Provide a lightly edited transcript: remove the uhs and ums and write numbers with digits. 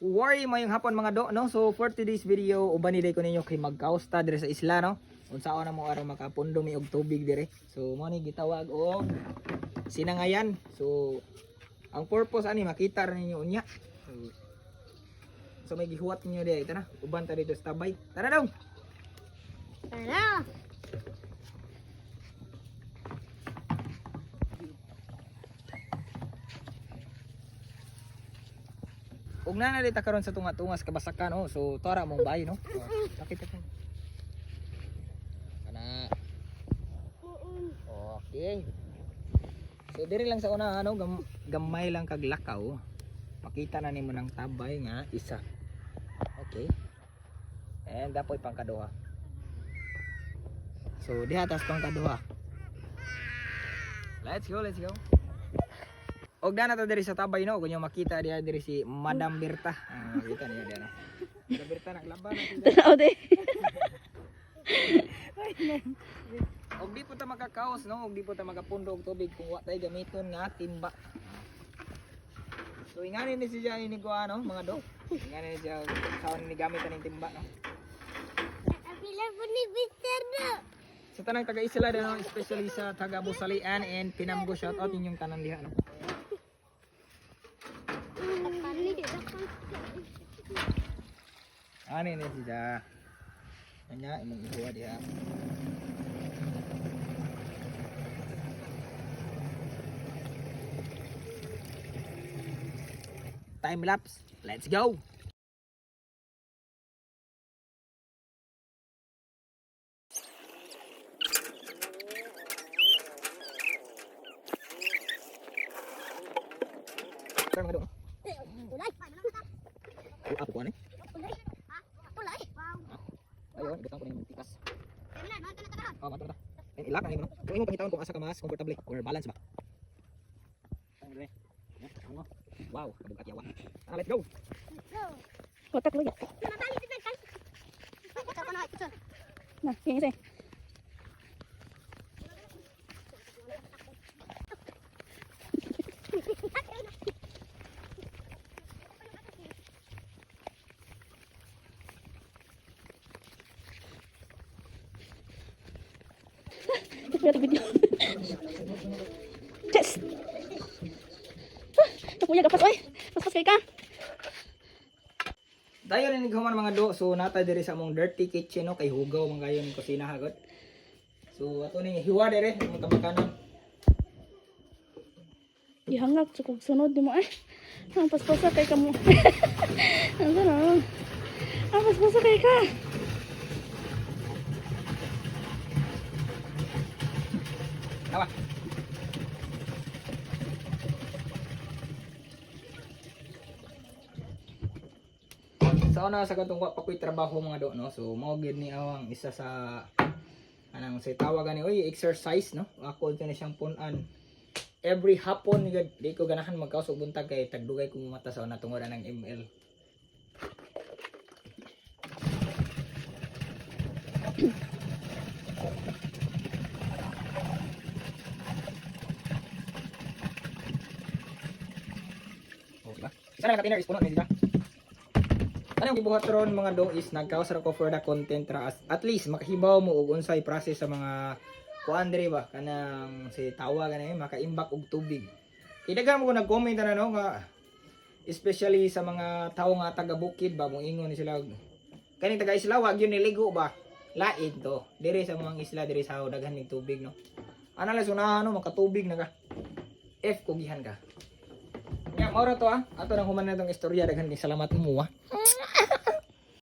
Worry mayong hapon mga do, no? So for today's video, ubaniday ko ninyo kay magkausta dire sa isla, no? Unsaon na mo aron makapundo mi og tubig dire. So mo ni gitawag og sinangayan. So ang purpose ani makita ra ninyo unya. So may gihuwat ninyo dire, ita na. Uban ta dito sa tabay. Tara daw. Tara! Ug na dita karon sa tunga-tungas kabasakan, oh. So tara mong bahay, no? Sakit ko. Kana. Okay. So diri lang sa una ano, gamay lang kag lakaw. Makita na nimo ng tabay nga isa. Okay. And dapoy pang kaduha. So diha tas pang kaduha. Let's go, let's go. Og na ta diri sa tabay, no, kunyo makita diha diri si Madam Berta. Kita niya diha, no. Madam Berta naglaban na sila. Tanaw de. Og di po ta makakaos, no, og di po ta makapundo og tubig kung wa tay gamiton nga timba. So ingani ni siya ini ko ano, mga do. Ingani ni siya saon ni gamit aning timba, no. Apila po ni Mr. Do. Sa tanang taga-isla din, no, especially sa taga Busalian and Pinamgo, shout out inyong tanan diha, no. Ani ni siya. Kanya imong ihuwa diha. Time lapse. Let's go. Tara mga do. Ulay. Apo ko ani. Ulay. Ulay. Wow. Ayun, ibutang ko na yung tikas. Wala, mata na tanan. Oh, mato na. And ilak na nimo, no? Kung imo pangitawon kung asa ka mas comfortable or balance ba. Wow, kabugat yawa. Let's go. Kotak mo ya. Mabalik din kan. Ito ko na ito. Na, yung isa. Lihat video. Yes. Kapuya kapas oy. Pas kay ka. Dayon ni human mga do, so nata diri sa among dirty kitchen, no, kay hugaw man kayo ning kusina hagot. So ato ning hiwa dire imong tabakanan. Ihangak cukup sunod di mo ay. Ang paspasa kay kamo. Ang sana. Ang paspasa kay ka. Tawa. So na sa katong wa pa ko'y trabaho mga do, no. So mao gid ni awang isa sa anang say tawagan ni oy exercise, no. Ako din siyang punan. Every hapon di ko ganahan magkaos og buntag kay tagdugay ko mata sa una tungod ng ML. Okay ba? Isa na ka-tiner is puno ni dira. Anong gibuhat ron mga do is nagkaos ra ko for the content ra at least makahibaw mo og unsay process sa mga kuan diri ba kanang si tawa ganay makaimbak og tubig. Idaghan mo ko nag-comment na no nga especially sa mga tawo nga taga bukid ba moingon ni sila kaning taga isla wag yun niligo ba lain to diri sa mga isla diri sa daghan ning tubig, no. Ana la sunahan no makatubig na ka F kugihan ka. Nya mao ra to ato nang human na tong istorya daghan ning salamat mo